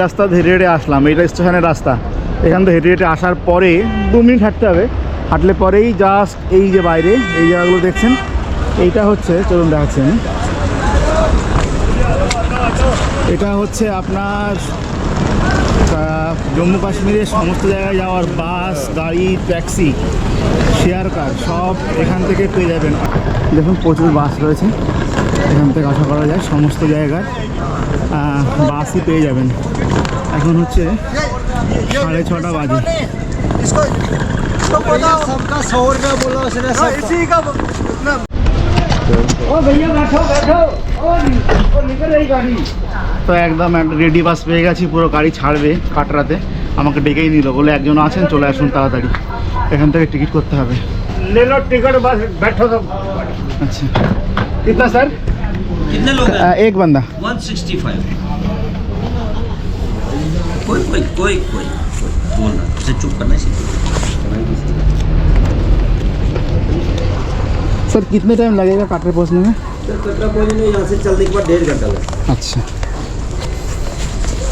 রাস্তা হেঁটে হেঁটে আসলাম, এইটা স্টেশনের রাস্তা। এখান থেকে হেঁটে হেঁটে আসার পরে 2 মিনিট হাঁটতে হবে। হাঁটলে পরেই জাস্ট এই যে বাইরে এই জায়গাগুলো দেখছেন, এইটা হচ্ছে, চলুন দেখাচ্ছি আমি। এটা হচ্ছে আপনার জম্মু কাশ্মীরের সমস্ত জায়গায় যাওয়ার বাস, গাড়ি, ট্যাক্সি, শেয়ার কার সব এখান থেকে পেয়ে যাবেন। দেখুন প্রচুর বাস রয়েছে, এখান থেকে আশা করা যায় সমস্ত জায়গায় বাসই পেয়ে যাবেন। এখন হচ্ছে 6:30 বাজে। তো একদম রেডি বাস পেয়ে গেছি, পুরো গাড়ি ছাড়বে কাটরাতে। আমাকে ডেকেই নিল, বলে একজন আছেন চলে আসুন তাড়াতাড়ি, এখান থেকে টিকিট করতে হবে। টিকিট বাস बैठो सब। अच्छा कितना सर? कितने लोग हैं? एक बंदा 165। कोई बोलना, उसे चुप करना सीखो। सर कितने टाइम लगेगा काटरा पहुंचने में? सर कटरा पहुंचने में यहाँ से चलने के बाद 1.5 घंटा लगेगा। अच्छा,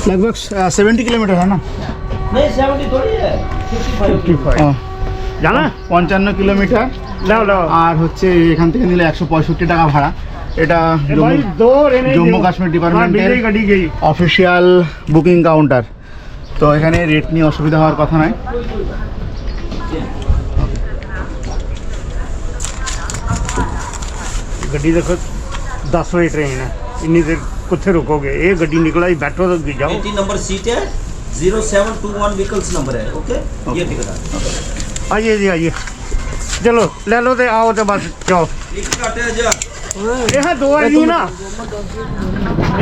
लगभग 70 किलोमीटर है ना? नहीं 70 थोड़ी है, 55। জানা 55 কিলোমিটার আর হচ্ছে এখান থেকে নিলে 165 টাকা ভাড়া। এটা জম্মু কাশ্মীর ডিপার্টমেন্টের অফিসিয়াল বুকিং কাউন্টার। তো এখানে রেট নিয়ে অসুবিধা হওয়ার কথা নয়। गड्डी देखो 10 बजे ट्रेन है, इन्नी देर कुत्थे रुकोगे? ये गड्डी निकला ही बैठो तो जाओ। 80 नंबर सीट है, 0721 व्हीकल्स नंबर है। ओके ये टिकट है। आइए जी आइए, चलो ले लो तो आओ तो बस जाओ। टिकट काटे जा। ये है 2 आई ना,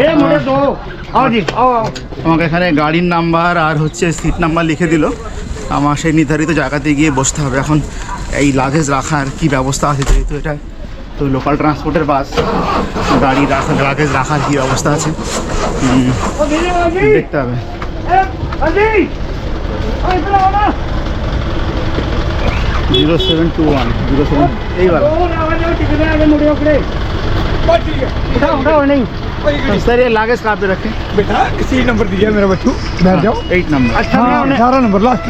ये मुझे 2 आओ जी आओ आओ। আমাকে এখানে গাড়ির নাম্বার আর হচ্ছে সিট নাম্বার লিখে দিল। আমার সেই নির্ধারিত জায়গাতে গিয়ে বসতে হবে। এখন এই লাগেজ রাখার কি ব্যবস্থা আছে, যেহেতু এটা তো লোকাল ট্রান্সপোর্টের বাস, গাড়ির লাগেজ রাখার কি ব্যবস্থা আছে দেখতে হবে। 0721 07 এই वाला उठाओ नहीं। सर ये लागेज कहाँ पे रखें? बेटा इसी नंबर दीजिए मेरा बच्चू, बैठ जाओ। 8 नंबर। अच्छा मैं उन्हें 18 नंबर लास्ट।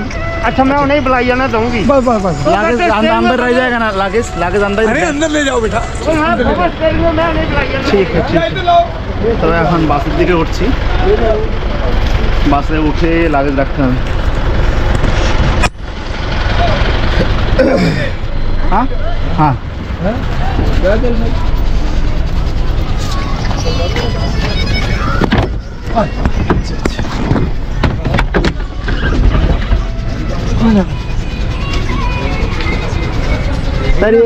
अच्छा मैं उन्हें बुलाइए ना दूंगी। बस बस बस। लागेज अंदर रह जाएगा ना, लागेज अंदर ही अरे अंदर ले जाओ बेटा। मैं नहीं बुलाइए। ठीक है ठीक है। इधर लाओ। তবে এখন বাসের দিকে উঠছি, বাসে উঠে লাগেজ রাখতে হবে। হ্যাঁ হ্যাঁ सर ये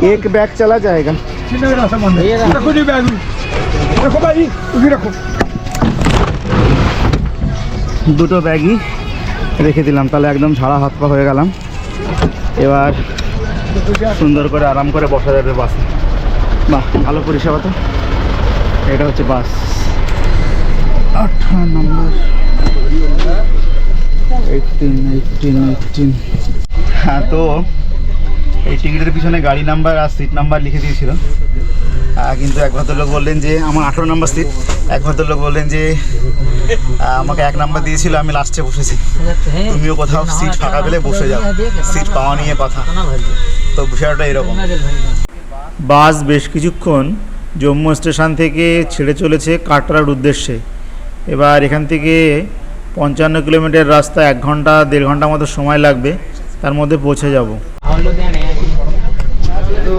एक बैग चला जाएगा? मेरा सामान रखो जी, बैग रखो भाई, उसी रखो। দুটো ব্যাগই রেখে দিলাম, তাহলে একদম ঝাড়া হাত পা হয়ে গেলাম। এবার সুন্দর করে আরাম করে বসা যাবে বাসে। বাহ ভালো পরিষেবা তো। এটা হচ্ছে বাস 18 নম্বর 18। হ্যাঁ, তো এই টিকিটের পিছনে গাড়ি নাম্বার আর সিট নাম্বার লিখে দিয়েছিল, কিন্তু এক ভদ্রলোক বললেন যে আমার 18 নম্বর সিট। এক ভদ্রলোক বললেন যে আমাকে 1 নাম্বার দিয়েছিল, আমি লাস্টে বসেছি, তুমিও কোথাও সিট ফাঁকা পেলে বসে যাও, সিট পাওয়া নিয়ে কথা। তো বিষয়টা এরকম। বাস বেশ কিছুক্ষণ জম্মু স্টেশন থেকে ছেড়ে চলেছে কাটরার উদ্দেশ্যে। এবার এখান থেকে 55 কিলোমিটার রাস্তা, 1 ঘন্টা 1.5 ঘন্টা মতো সময় লাগবে, তার মধ্যে পৌঁছে যাব। তো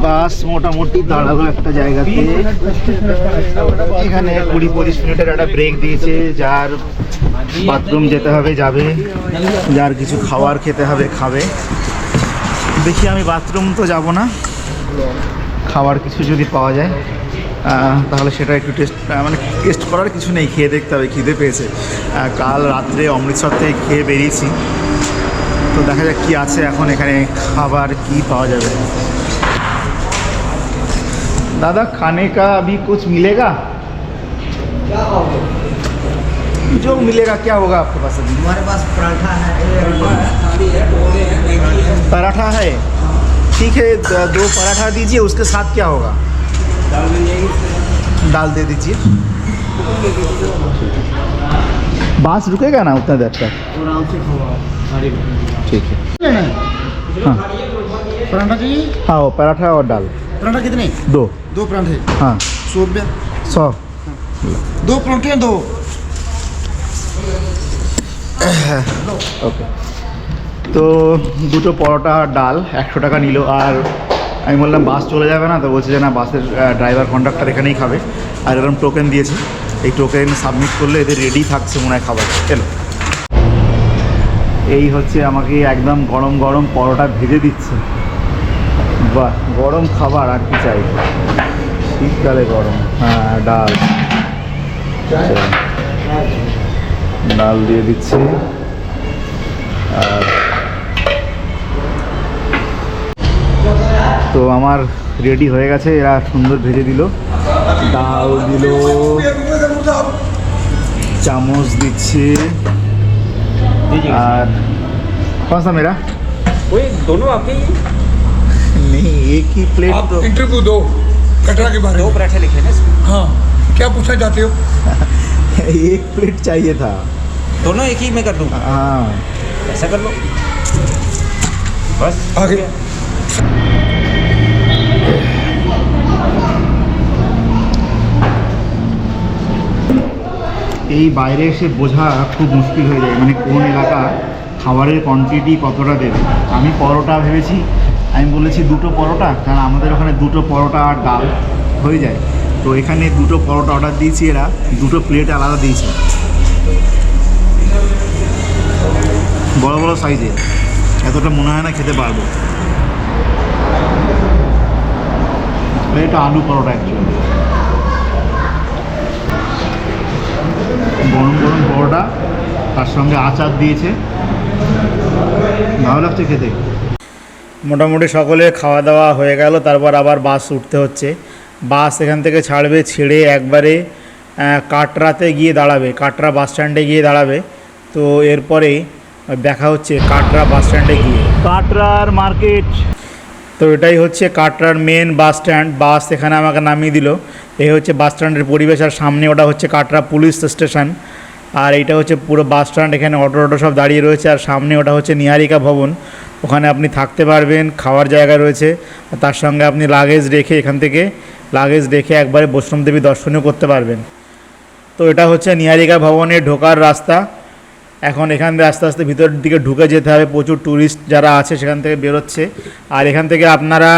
বাস মোটামুটি দাঁড়ালো একটা জায়গাতে, এখানে 20-25 মিনিটের একটা ব্রেক দিয়েছে। যার বাথরুম যেতে হবে যাবে, যার কিছু খাবার খেতে হবে খাবে। দেখি আমি বাথরুম তো যাব না, খাবার কিছু যদি পাওয়া যায় তাহলে সেটা একটু টেস্ট করার কিছু নেই, খেয়ে দেখতে হবে, খিদে পেয়েছে। কাল রাত্রে অমৃতসর থেকে খেয়ে বেরিয়েছি, তো দেখা যাক কি আছে এখন এখানে, খাবার কি পাওয়া যাবে। दादा खाने का अभी कुछ मिलेगा? क्या खाओगे? जो मिलेगा क्या होगा आपके पास अभी? हमारे पास पराठा है, पराठा है, ठीक है 2 पराठा दीजिए, उसके साथ क्या होगा? दाल दे दीजिए। बस रुकेगा ना उतना देर तक? ठीक है। हाँ पराठा चाहिए? हाँ वो पराठा और दाल पराठा कितने? 2। 2 पराठे। हाँ 100 रुपया। 100। 2 पराठे 2। ওকে, তো দুটো পরোটা আর ডাল 100 টাকা নিল। আর আমি বললাম বাস চলে যাবে না, তো বলছে যে না, বাসের ড্রাইভার কন্ডাক্টর এখানেই খাবে। আর এরকম টোকেন দিয়েছে, এই টোকেন সাবমিট করলে এদের রেডি থাকছে মনে হয় খাবার। এলো, এই হচ্ছে আমাকে একদম গরম গরম পরোটা ভেজে দিচ্ছে। বাহ, গরম খাবার আর কি চাই, শীতকালে গরম। হ্যাঁ ডাল, ডাল দিয়ে দিচ্ছি। আর তো আমার রেডি হয়ে গেছে, এরা সুন্দর ভেজে দিল। ডাল দিল, চামচ দিচ্ছে। আর कौन सा मेरा? वही दोनों आपके ही नहीं, एक ही प्लेट। आप तो इंटरव्यू दो कटरा के बारे 2 में। पराठे लिखे ना इसमें। हाँ, क्या पूछना चाहते हो? एक प्लेट चाहिए था। दोनों एक ही में कर दूँ? हाँ ऐसा कर लो बस। आगे এই বাইরে এসে বোঝা খুব মুশকিল হয়ে যায়, মানে কোন এলাকা খাবারের কোয়ান্টিটি কতটা দেবে। আমি পরোটা ভেবেছি, আমি বলেছি 2টো পরোটা, কারণ আমাদের ওখানে 2টো পরোটা আর ডাল হয়ে যায়। তো এখানে 2টো পরোটা অর্ডার দিয়েছি, এরা 2টো প্লেট আলাদা দিয়েছে, বড় বড় সাইজে। এতটা মনে হয় না খেতে পারবো। এটা আলু পরোটা অ্যাকচুয়ালি। গরম গরম পরোটা, তার সঙ্গে আচার দিয়েছে, ভালো লাগছে খেতে। মোটামুটি সকলে খাওয়া দাওয়া হয়ে গেল, তারপর আবার বাস উঠতে হচ্ছে। বাস এখান থেকে ছাড়বে, ছেড়ে একবারে কাটরাতে গিয়ে দাঁড়াবে, কাটরা বাস স্ট্যান্ডে গিয়ে দাঁড়াবে। তো এরপরে দেখা হচ্ছে কাটরা বাস স্ট্যান্ডে গিয়ে। কাটরার মার্কেট, তো এটাই হচ্ছে কাটরার মেন বাস স্ট্যান্ড। বাস এখানে আমাকে নামিয়ে দিল। এই হচ্ছে বাস স্ট্যান্ডের পরিবেশ, আর সামনে ওটা হচ্ছে কাটরা পুলিশ স্টেশন। আর এইটা হচ্ছে পুরো বাস স্ট্যান্ড, এখানে অটো সব দাঁড়িয়ে রয়েছে। আর সামনে ওটা হচ্ছে নিহারিকা ভবন, ওখানে আপনি থাকতে পারবেন, খাওয়ার জায়গা রয়েছে। তার সঙ্গে আপনি লাগেজ রেখে, এখান থেকে লাগেজ রেখে একবারে বৈষ্ণব দেবী দর্শনও করতে পারবেন। তো এটা হচ্ছে নিহারিকা ভবনে ঢোকার রাস্তা। এখন এখান থেকে আস্তে আস্তে ভিতরের দিকে ঢুকে যেতে হবে, প্রচুর ট্যুরিস্ট যারা আছে সেখান থেকে বেরোচ্ছে। আর এখান থেকে আপনারা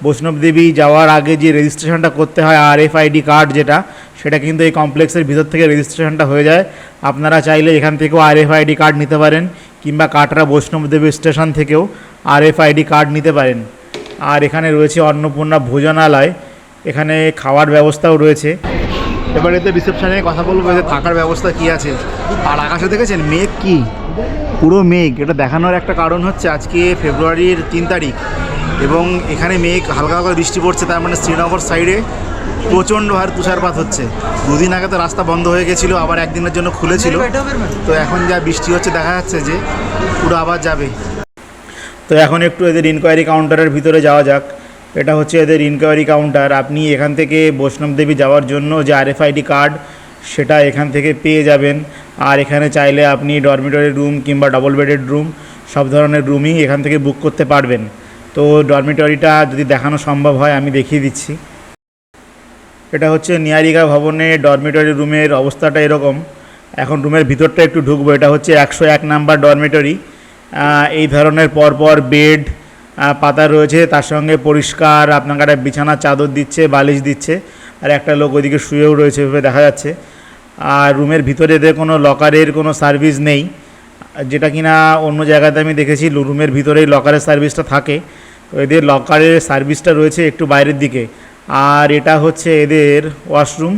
বৈষ্ণব দেবী যাওয়ার আগে যে রেজিস্ট্রেশনটা করতে হয়, RFID কার্ড যেটা, সেটা কিন্তু এই কমপ্লেক্সের ভিতর থেকে রেজিস্ট্রেশনটা হয়ে যায়। আপনারা চাইলে এখান থেকেও RFID কার্ড নিতে পারেন, কিংবা কাটরা বৈষ্ণব দেবী স্টেশন থেকেও RFID কার্ড নিতে পারেন। আর এখানে রয়েছে অন্নপূর্ণা ভোজনালয়, এখানে খাওয়ার ব্যবস্থাও রয়েছে। এবার এতে রিসেপশনে কথা বলবো, এতে থাকার ব্যবস্থা কি আছে। আর আকাশে দেখেছেন মেঘ, কি পুরো মেঘ। এটা দেখানোর একটা কারণ হচ্ছে আজকে ফেব্রুয়ারির 3 তারিখ, এবং এখানে মেঘ হালকা হালকা বৃষ্টি পড়ছে। তার মানে শ্রীনগর সাইডে প্রচণ্ড হারে তুষারপাত হচ্ছে। 2 দিন আগে তো রাস্তা বন্ধ হয়ে গেছিলো, আবার একদিনের জন্য খুলেছিল। তো এখন যা বৃষ্টি হচ্ছে দেখা যাচ্ছে যে পুরো আবার যাবে। তো এখন একটু এদের ইনকোয়ারি কাউন্টারের ভিতরে যাওয়া যাক। এটা হচ্ছে এদের ইনকোয়ারি কাউন্টার। আপনি এখান থেকে বৈষ্ণব দেবী যাওয়ার জন্য যে RFID কার্ড, সেটা এখান থেকে পেয়ে যাবেন। আর এখানে চাইলে আপনি ডরমিটরি রুম কিংবা ডবল বেডেড রুম, সব ধরনের রুমই এখান থেকে বুক করতে পারবেন। তো ডরমিটরিটা যদি দেখানো সম্ভব হয় আমি দেখিয়ে দিচ্ছি। এটা হচ্ছে নিহারিকা ভবনে ডরমিটরি রুমের অবস্থাটা এরকম। এখন রুমের ভিতরটা একটু ঢুকবো। এটা হচ্ছে 101 নাম্বার ডরমিটরি। এই ধরনের পরপর বেড পাতা রয়েছে, তার সঙ্গে পরিষ্কার আপনাকে একটা বিছানার চাদর দিচ্ছে, বালিশ দিচ্ছে। আর একটা লোক ওইদিকে শুয়েও রয়েছে, এভাবে দেখা যাচ্ছে। আর রুমের ভিতরে এদের কোনো লকারের কোনো সার্ভিস নেই, যেটা কিনা অন্য জায়গাতে আমি দেখেছি রুমের ভিতরেই লকারের সার্ভিসটা থাকে। তো এদের লকারের সার্ভিসটা রয়েছে একটু বাইরের দিকে। আর এটা হচ্ছে এদের ওয়াশরুম।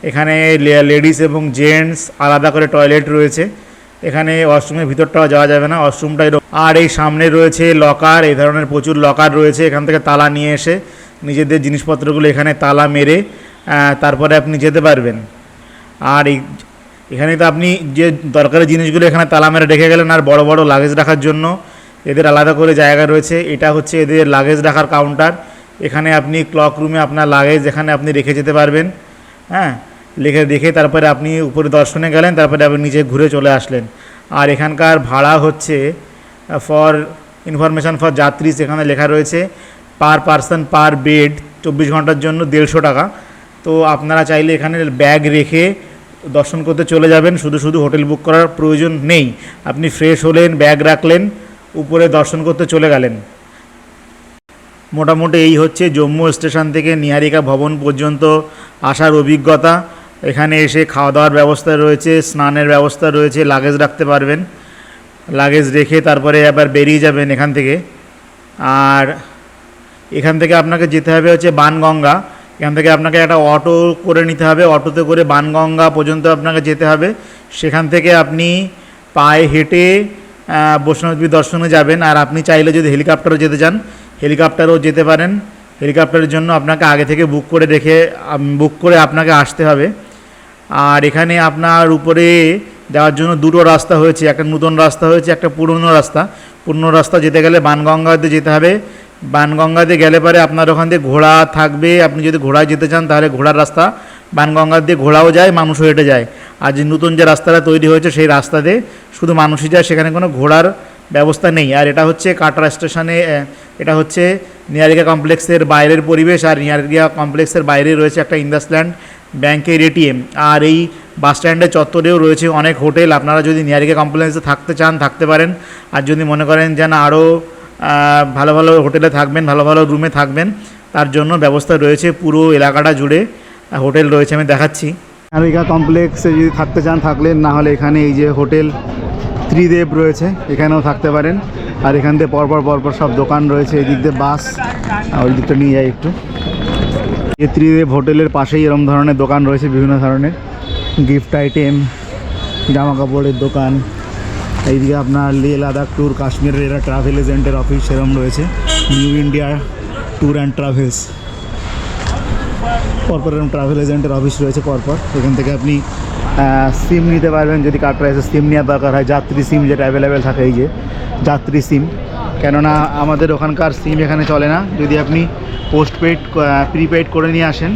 এখানে লেডিস এবং জেন্টস আলাদা করে টয়লেট রয়েছে। এখানে ওয়াশরুমের ভিতরটাও যাওয়া যাবে না, ওয়াশরুমটাই। আর এই সামনে রয়েছে লকার, এই ধরনের প্রচুর লকার রয়েছে। এখান থেকে তালা নিয়ে এসে নিজেদের জিনিসপত্রগুলো এখানে তালা মেরে তারপরে আপনি যেতে পারবেন। আর এখানে তো আপনি যে দরকারি জিনিসগুলো এখানে তালা মেরে রেখে গেলেন। আর বড় বড় লাগেজ রাখার জন্য এদের আলাদা করে জায়গা রয়েছে। এটা হচ্ছে এদের লাগেজ রাখার কাউন্টার। এখানে আপনি ক্লক রুমে আপনার লাগেজ এখানে আপনি রেখে যেতে পারবেন। হ্যাঁ, লিখে দেখে তারপরে আপনি উপরে দর্শনে গেলেন, তারপরে আপনি নিচে ঘুরে চলে আসলেন। আর এখানকার ভাড়া হচ্ছে ফর ইনফরমেশান ফর যাত্রী, সেখানে লেখা রয়েছে পার পারসন পার বেড 24 ঘন্টার জন্য 150 টাকা। তো আপনারা চাইলে এখানে ব্যাগ রেখে দর্শন করতে চলে যাবেন, শুধু শুধু হোটেল বুক করার প্রয়োজন নেই। আপনি ফ্রেশ হলেন, ব্যাগ রাখলেন, উপরে দর্শন করতে চলে গেলেন। মোটামুটি এই হচ্ছে জম্মু স্টেশন থেকে নিহারিকা ভবন পর্যন্ত আসার অভিজ্ঞতা। এখানে এসে খাওয়া দাওয়ার ব্যবস্থা রয়েছে, স্নানের ব্যবস্থা রয়েছে, লাগেজ রাখতে পারবেন, লাগেজ রেখে তারপরে আবার বেরিয়ে যাবেন এখান থেকে। আর এখান থেকে আপনাকে যেতে হবে হচ্ছে বানগঙ্গা। এখান থেকে আপনাকে একটা অটো করে নিতে হবে, অটোতে করে বানগঙ্গা পর্যন্ত আপনাকে যেতে হবে। সেখান থেকে আপনি পায়ে হেঁটে বৈষ্ণবদেবী দর্শনে যাবেন। আর আপনি চাইলে যদি হেলিকপ্টারও যেতে চান, হেলিকপ্টারও যেতে পারেন। হেলিকপ্টারের জন্য আপনাকে আগে থেকে বুক করে আপনাকে আসতে হবে। আর এখানে আপনার উপরে যাওয়ার জন্য দুটো রাস্তা হয়েছে, একটা নতুন রাস্তা হয়েছে, একটা পুরনো রাস্তা। পুরনো রাস্তা যেতে গেলে বানগঙ্গাতে যেতে হবে। বানগঙ্গাতে গেলে পরে আপনার ওখান থেকে ঘোড়া থাকবে, আপনি যদি ঘোড়ায় যেতে চান তাহলে ঘোড়ার রাস্তা, বানগঙ্গা দিয়ে ঘোড়াও যায়, মানুষও হেঁটে যায়। আর যে নতুন যে রাস্তাটা তৈরি হয়েছে সেই রাস্তাতে শুধু মানুষই যায়, সেখানে কোনো ঘোড়ার ব্যবস্থা নেই। আর এটা হচ্ছে কাটরা স্টেশনে, এটা হচ্ছে নিহারিকা কমপ্লেক্সের বাইরের পরিবেশ। আর নিহারিকা কমপ্লেক্সের বাইরে রয়েছে একটা ইন্দাসল্যান্ড ব্যাংকের এটিএম। আর এই বাস স্ট্যান্ডের চত্বরেও রয়েছে অনেক হোটেল। আপনারা যদি নিহারিকা কমপ্লেক্সে থাকতে চান থাকতে পারেন। আর যদি মনে করেন যে না আরও ভালো ভালো হোটেলে থাকবেন, ভালো ভালো রুমে থাকবেন, তার জন্য ব্যবস্থা রয়েছে। পুরো এলাকাটা জুড়ে হোটেল রয়েছে, আমি দেখাচ্ছি। নিহারিকা কমপ্লেক্সে যদি থাকতে চান থাকলেন, না হলে এখানে এই যে হোটেল ত্রিদেব রয়েছে, এখানেও থাকতে পারেন। আর এখান থেকে পরপর সব দোকান রয়েছে। এই দিক দিয়ে বাস, ওই দিকটা নিয়ে যাই একটু। এই ত্রিদেব হোটেলের পাশেই এরকম ধরনের দোকান রয়েছে, বিভিন্ন ধরনের গিফট আইটেম, জামা কাপড়ের দোকান। এইদিকে আপনার লেহ লাদাখ ট্যুর, কাশ্মীরের এরা ট্রাভেল এজেন্টের অফিস সেরকম রয়েছে। New India tour and travels, পরপর এরকম ট্রাভেল এজেন্টের অফিস রয়েছে পরপর। এখান থেকে আপনি সিম নিতে পারবেন যদি কাটরা এসে সিম নেওয়ার দরকার হয়। যাত্রী সিম যেটা অ্যাভেলেবেল থাকে, এই যে যাত্রী সিম। কেননা আমাদের ওখানকার সিম এখানে চলে না। যদি আপনি পোস্টপেড প্রিপেড করে নিয়ে আসেন,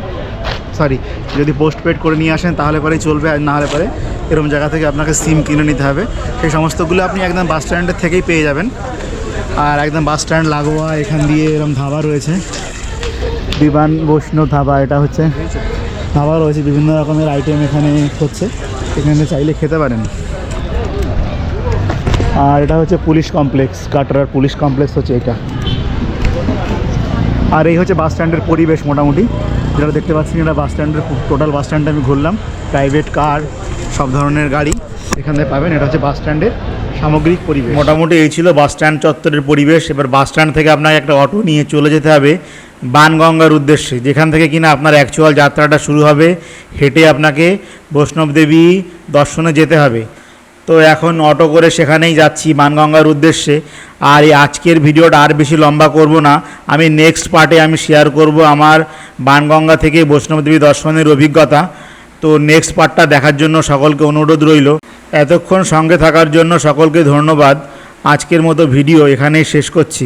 যদি পোস্টপেড করে নিয়ে আসেন তাহলে পরেই চলবে। আর না হলে পরে এরকম জায়গা থেকে আপনাকে সিম কিনে নিতে হবে। সেই সমস্তগুলো আপনি একদম বাস স্ট্যান্ডের থেকেই পেয়ে যাবেন। আর একদম বাস স্ট্যান্ড লাগোয়া এখান দিয়ে এরকম ধাবা রয়েছে, বিমান বৈষ্ণব ধাবা। এটা হচ্ছে ধাবা রয়েছে, বিভিন্ন রকমের আইটেম এখানে হচ্ছে, এখানে চাইলে খেতে পারেন। আর এটা হচ্ছে পুলিশ কমপ্লেক্স, কাটরার পুলিশ কমপ্লেক্স হচ্ছে এটা। আর এই হচ্ছে বাস স্ট্যান্ডের পরিবেশ মোটামুটি, যেটা দেখতে পাচ্ছেন। এটা বাস স্ট্যান্ডের টোটাল বাস স্ট্যান্ডে আমি ঘুরলাম, প্রাইভেট কার সব ধরনের গাড়ি এখানে পাবেন। এটা হচ্ছে বাস স্ট্যান্ডের সামগ্রিক পরিবেশ। মোটামুটি এই ছিল বাস স্ট্যান্ড চত্বরের পরিবেশ। এবার বাস স্ট্যান্ড থেকে আপনাকে একটা অটো নিয়ে চলে যেতে হবে বানগঙ্গার উদ্দেশ্যে, যেখান থেকে কিনা আপনার অ্যাকচুয়াল যাত্রাটা শুরু হবে। হেঁটে আপনাকে বৈষ্ণবদেবী দর্শনে যেতে হবে। তো এখন অটো করে সেখানেই যাচ্ছি বানগঙ্গার উদ্দেশ্যে। আর এই আজকের ভিডিওটা আর বেশি লম্বা করব না, আমি নেক্সট পার্টে আমি শেয়ার করব আমার বানগঙ্গা থেকে বৈষ্ণবদেবী দর্শনের অভিজ্ঞতা। তো নেক্সট পার্টটা দেখার জন্য সকলকে অনুরোধ রইল। এতক্ষণ সঙ্গে থাকার জন্য সকলকে ধন্যবাদ। আজকের মতো ভিডিও এখানেই শেষ করছি।